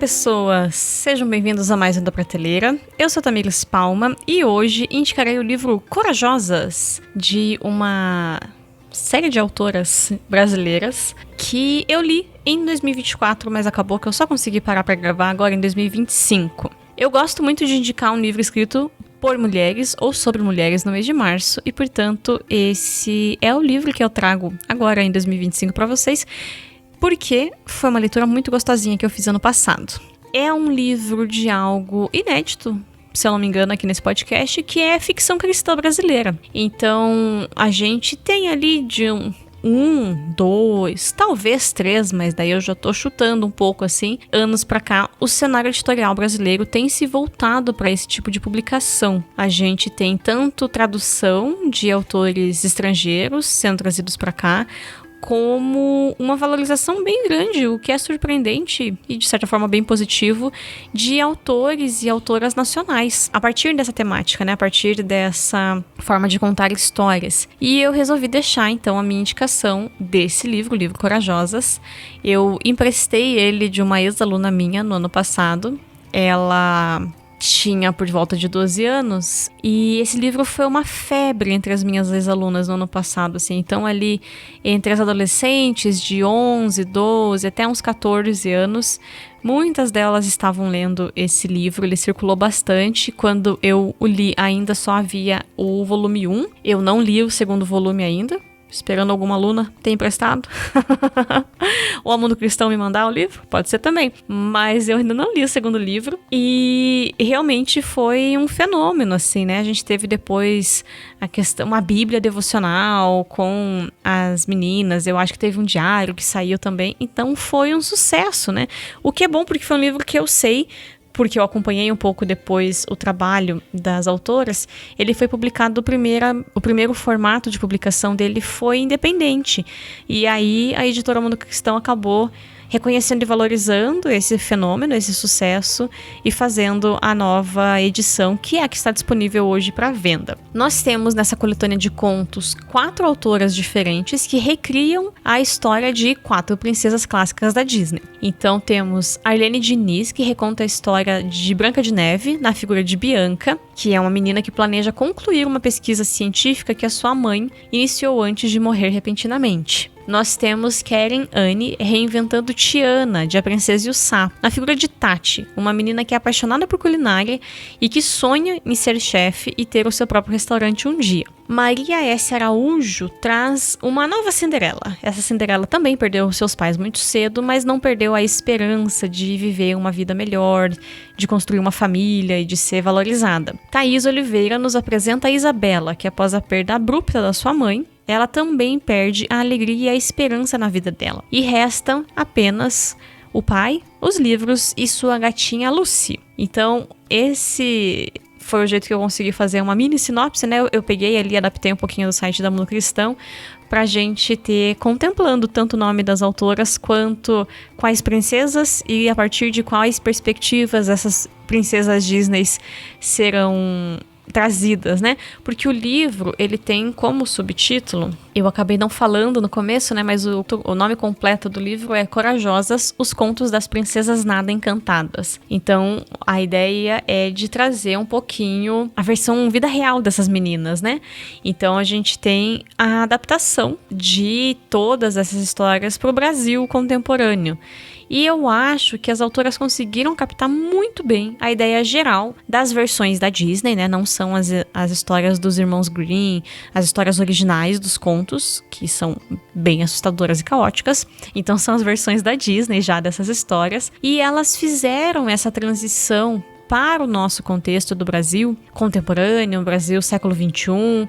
pessoas! Sejam bem-vindos a mais um da Prateleira. Eu sou Tamires Palma e hoje indicarei o livro Corajosas, de uma série de autoras brasileiras que eu li em 2024, mas acabou que eu só consegui parar para gravar agora em 2025. Eu gosto muito de indicar um livro escrito por mulheres ou sobre mulheres no mês de março e, portanto, esse é o livro que eu trago agora em 2025 para vocês, porque foi uma leitura muito gostosinha que eu fiz ano passado. É um livro de algo inédito, se eu não me engano, aqui nesse podcast, que é ficção cristã brasileira. Então, a gente tem ali de dois, talvez 3, mas daí eu já tô chutando um pouco assim, anos pra cá, o cenário editorial brasileiro tem se voltado para esse tipo de publicação. A gente tem tanto tradução de autores estrangeiros sendo trazidos pra cá, como uma valorização bem grande, o que é surpreendente e de certa forma bem positivo, de autores e autoras nacionais, a partir dessa temática, né? A partir dessa forma de contar histórias. E eu resolvi deixar então a minha indicação desse livro, o livro Corajosas. Eu emprestei ele de uma ex-aluna minha no ano passado. Ela tinha por volta de 12 anos, e esse livro foi uma febre entre as minhas ex-alunas no ano passado, assim. Então ali, entre as adolescentes de 11, 12, até uns 14 anos, muitas delas estavam lendo esse livro. Ele circulou bastante. Quando eu o li, ainda só havia o volume 1, eu não li o segundo volume ainda, esperando alguma aluna ter emprestado. Ou a Mundo Cristão me mandar o livro, pode ser também. Mas eu ainda não li o segundo livro. E realmente foi um fenômeno, assim, né? A gente teve depois uma bíblia devocional com as meninas. Eu acho que teve um diário que saiu também. Então foi um sucesso, né? O que é bom, porque foi um livro que eu sei, porque eu acompanhei um pouco depois o trabalho das autoras. Ele foi publicado o primeiro formato de publicação dele foi independente. E aí a editora Mundo Cristão acabou reconhecendo e valorizando esse fenômeno, esse sucesso, e fazendo a nova edição, que é a que está disponível hoje para venda. Nós temos nessa coletânea de contos 4 autoras diferentes que recriam a história de 4 princesas clássicas da Disney. Então temos Arlene Diniz, que reconta a história de Branca de Neve na figura de Bianca, que é uma menina que planeja concluir uma pesquisa científica que a sua mãe iniciou antes de morrer repentinamente. Nós temos Keren Anne reinventando Tiana, de A Princesa e o Sapo, na figura de Tati, uma menina que é apaixonada por culinária e que sonha em ser chefe e ter o seu próprio restaurante um dia. Maria S. Araújo traz uma nova Cinderela. Essa Cinderela também perdeu seus pais muito cedo, mas não perdeu a esperança de viver uma vida melhor, de construir uma família e de ser valorizada. Thaís Oliveira nos apresenta a Isabela, que após a perda abrupta da sua mãe, ela também perde a alegria e a esperança na vida dela. E restam apenas o pai, os livros e sua gatinha Lucy. Então, esse foi o jeito que eu consegui fazer uma mini sinopse, né? Eu peguei ali, adaptei um pouquinho do site da Mundo Cristão pra gente ter contemplando tanto o nome das autoras quanto quais princesas e a partir de quais perspectivas essas princesas Disney serão trazidas, né? Porque o livro, ele tem como subtítulo, eu acabei não falando no começo, né? Mas o nome completo do livro é Corajosas, os contos das princesas nada encantadas. Então, a ideia é de trazer um pouquinho a versão vida real dessas meninas, né? Então, a gente tem a adaptação de todas essas histórias para o Brasil contemporâneo. E eu acho que as autoras conseguiram captar muito bem a ideia geral das versões da Disney, né? Não são as histórias dos irmãos Grimm, as histórias originais dos contos, que são bem assustadoras e caóticas. Então são as versões da Disney já dessas histórias. E elas fizeram essa transição para o nosso contexto do Brasil contemporâneo, Brasil século XXI,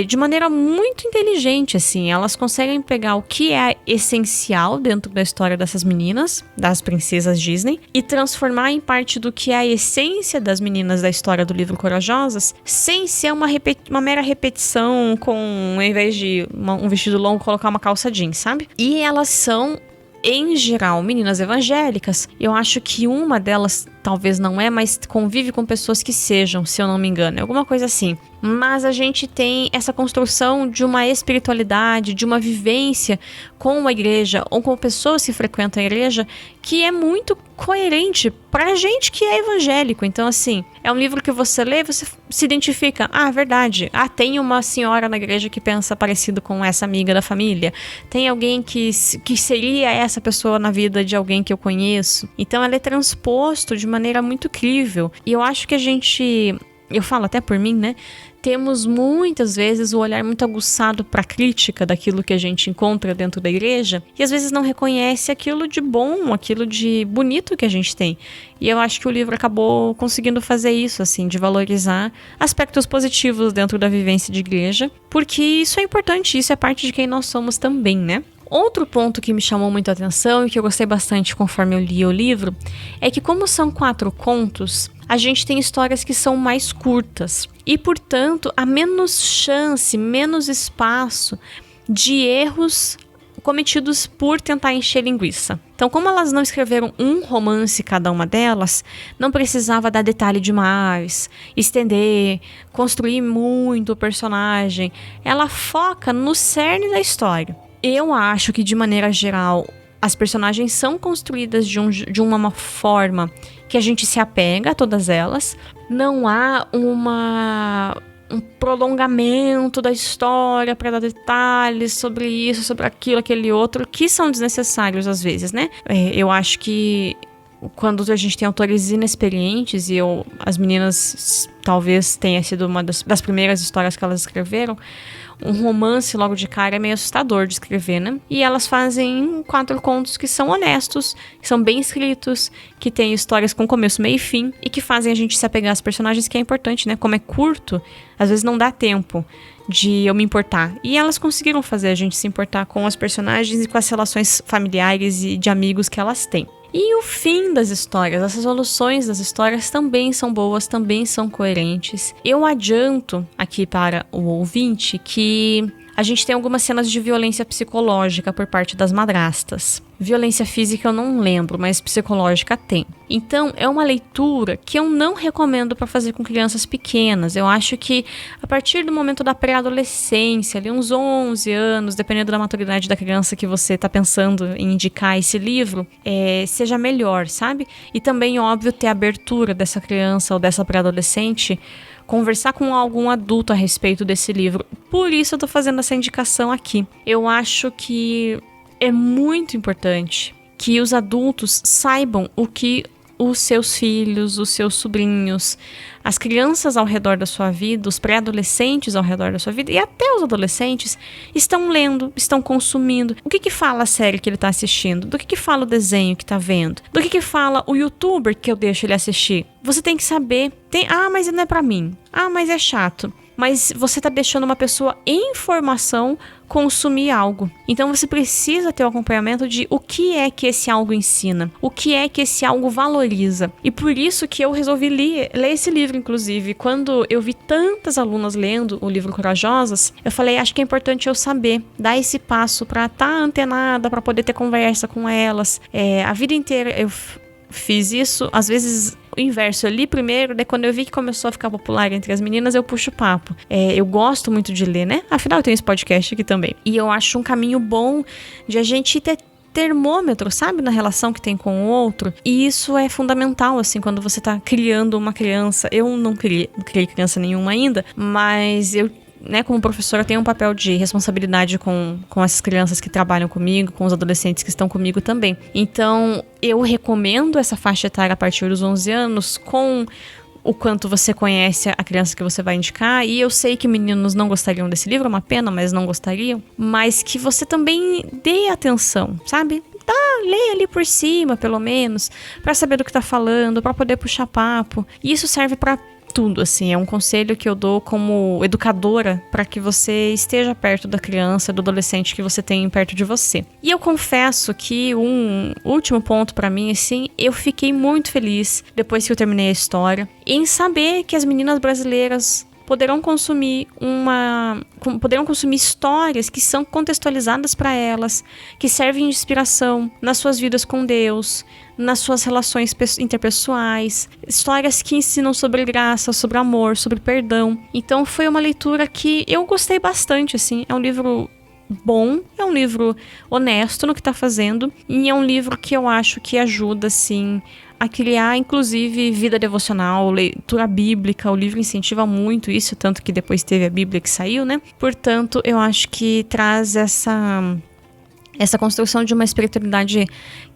de maneira muito inteligente, assim. Elas conseguem pegar o que é essencial dentro da história dessas meninas, das princesas Disney, e transformar em parte do que é a essência das meninas da história do livro Corajosas, sem ser uma mera repetição com, ao invés de um vestido longo, colocar uma calça jeans, sabe? E elas são, em geral, meninas evangélicas. Eu acho que uma delas talvez não é, mas convive com pessoas que sejam, se eu não me engano, alguma coisa assim. mas a gente tem essa construção de uma espiritualidade, de uma vivência com a igreja ou com pessoas que frequentam a igreja que é muito coerente pra gente que é evangélico. Então, assim, é um livro que você lê, você se identifica. Ah, verdade. Ah, tem uma senhora na igreja que pensa parecido com essa amiga da família. Tem alguém que seria essa pessoa na vida de alguém que eu conheço. Então, ela é transposto de maneira muito crível. E eu acho que a gente... Eu falo até por mim, né? Temos muitas vezes o olhar muito aguçado para a crítica daquilo que a gente encontra dentro da igreja e às vezes não reconhece aquilo de bom, aquilo de bonito que a gente tem. E eu acho que o livro acabou conseguindo fazer isso, assim, de valorizar aspectos positivos dentro da vivência de igreja, porque isso é importante, isso é parte de quem nós somos também, né? Outro ponto que me chamou muito a atenção e que eu gostei bastante conforme eu li o livro é que, como são 4 contos, a gente tem histórias que são mais curtas e, portanto, há menos chance, menos espaço de erros cometidos por tentar encher linguiça. Então, como elas não escreveram um romance cada uma delas, não precisava dar detalhe demais, estender, construir muito o personagem. Ela foca no cerne da história. Eu acho que, de maneira geral, as personagens são construídas de uma forma que a gente se apega a todas elas. Não há um prolongamento da história para dar detalhes sobre isso, sobre aquilo, aquele outro, que são desnecessários às vezes, né? Eu acho que quando a gente tem autores inexperientes, e as meninas talvez tenha sido uma das primeiras histórias que elas escreveram, um romance logo de cara é meio assustador de escrever, né? E elas fazem 4 contos que são honestos, que são bem escritos, que têm histórias com começo, meio e fim, e que fazem a gente se apegar às personagens, que é importante, né? Como é curto, às vezes não dá tempo de eu me importar. E elas conseguiram fazer a gente se importar com as personagens e com as relações familiares e de amigos que elas têm. E o fim das histórias, as resoluções das histórias também são boas, também são coerentes. Eu adianto aqui para o ouvinte que a gente tem algumas cenas de violência psicológica por parte das madrastas. Violência física eu não lembro, mas psicológica tem. Então, é uma leitura que eu não recomendo para fazer com crianças pequenas. Eu acho que a partir do momento da pré-adolescência, ali uns 11 anos, dependendo da maturidade da criança que você está pensando em indicar esse livro, seja melhor, sabe? E também, óbvio, ter a abertura dessa criança ou dessa pré-adolescente, conversar com algum adulto a respeito desse livro. Por isso eu tô fazendo essa indicação aqui. Eu acho que é muito importante que os adultos saibam o que os seus filhos, os seus sobrinhos, as crianças ao redor da sua vida, os pré-adolescentes ao redor da sua vida e até os adolescentes estão lendo, estão consumindo. O que fala a série que ele está assistindo? Do que fala o desenho que está vendo? Do que fala o youtuber que eu deixo ele assistir? Você tem que saber. Mas não é pra mim. Mas é chato. Mas você está deixando uma pessoa em formação consumir algo. Então você precisa ter o acompanhamento de o que é que esse algo ensina, o que é que esse algo valoriza. E por isso que eu resolvi ler esse livro, inclusive. Quando eu vi tantas alunas lendo o livro Corajosas, eu falei, acho que é importante eu saber, dar esse passo para estar antenada, para poder ter conversa com elas. A vida inteira eu fiz isso, às vezes o inverso, eu li primeiro, daí quando eu vi que começou a ficar popular entre as meninas, eu puxo o papo. Eu gosto muito de ler, né? Afinal, eu tenho esse podcast aqui também. E eu acho um caminho bom de a gente ter termômetro, sabe? Na relação que tem com o outro. E isso é fundamental, assim, quando você tá criando uma criança. Eu não criei criança nenhuma ainda, mas eu, né, como professora, tenho um papel de responsabilidade com essas crianças que trabalham comigo, com os adolescentes que estão comigo também. Então, eu recomendo essa faixa etária a partir dos 11 anos, com o quanto você conhece a criança que você vai indicar. E eu sei que meninos não gostariam desse livro, é uma pena, mas não gostariam. Mas que você também dê atenção, sabe? Lê ali por cima, pelo menos, pra saber do que tá falando, pra poder puxar papo. E isso serve pra tudo, assim, é um conselho que eu dou como educadora para que você esteja perto da criança, do adolescente que você tem perto de você. E eu confesso que um último ponto para mim, assim, eu fiquei muito feliz depois que eu terminei a história, em saber que as meninas brasileiras poderão consumir histórias que são contextualizadas para elas, que servem de inspiração nas suas vidas com Deus, nas suas relações interpessoais, histórias que ensinam sobre graça, sobre amor, sobre perdão. Então foi uma leitura que eu gostei bastante, assim. É um livro bom, é um livro honesto no que está fazendo, e é um livro que eu acho que ajuda, assim, a criar, inclusive, vida devocional, leitura bíblica. O livro incentiva muito isso, tanto que depois teve a Bíblia que saiu, né? Portanto, eu acho que traz essa construção de uma espiritualidade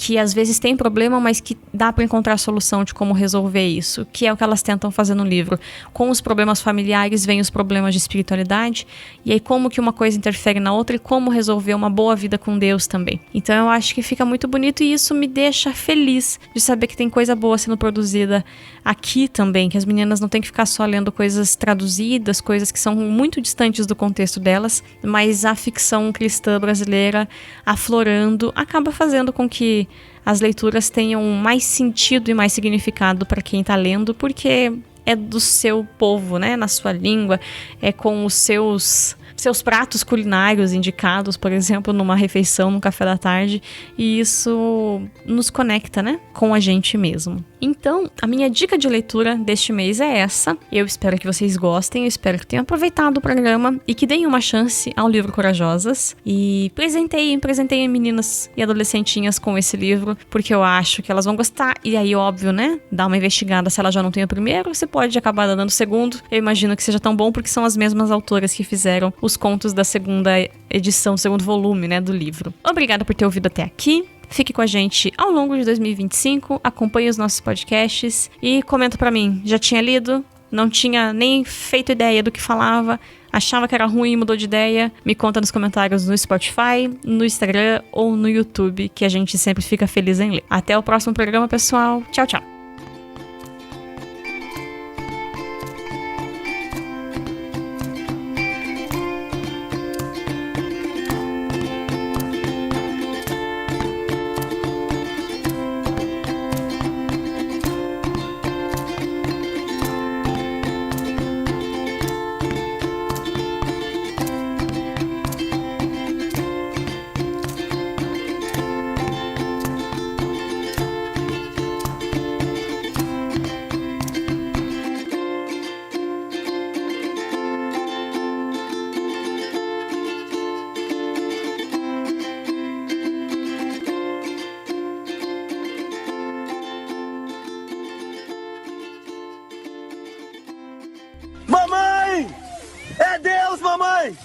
que às vezes tem problema, mas que dá para encontrar a solução de como resolver isso, que é o que elas tentam fazer no livro. Com os problemas familiares vem os problemas de espiritualidade, e aí como que uma coisa interfere na outra e como resolver uma boa vida com Deus também. Então eu acho que fica muito bonito e isso me deixa feliz de saber que tem coisa boa sendo produzida aqui também, que as meninas não têm que ficar só lendo coisas traduzidas, coisas que são muito distantes do contexto delas, mas a ficção cristã brasileira aflorando acaba fazendo com que as leituras tenham mais sentido e mais significado para quem está lendo, porque é do seu povo, né? Na sua língua, é com os seus pratos culinários indicados, por exemplo, numa refeição, num café da tarde, e isso nos conecta, né, com a gente mesmo. Então, a minha dica de leitura deste mês é essa. Eu espero que vocês gostem, eu espero que tenham aproveitado o programa e que deem uma chance ao livro Corajosas. E presenteiem meninas e adolescentinhas com esse livro, porque eu acho que elas vão gostar. E aí, óbvio, né, dá uma investigada se ela já não tem o primeiro, você pode acabar dando o segundo. Eu imagino que seja tão bom porque são as mesmas autoras que fizeram os contos da segunda edição, segundo volume, né, do livro. Obrigada por ter ouvido até aqui. Fique com a gente ao longo de 2025, acompanhe os nossos podcasts e comenta pra mim, já tinha lido? Não tinha nem feito ideia do que falava? Achava que era ruim e mudou de ideia? Me conta nos comentários no Spotify, no Instagram ou no YouTube, que a gente sempre fica feliz em ler. Até o próximo programa, pessoal. Tchau, tchau. Mamãe! É Deus, mamãe!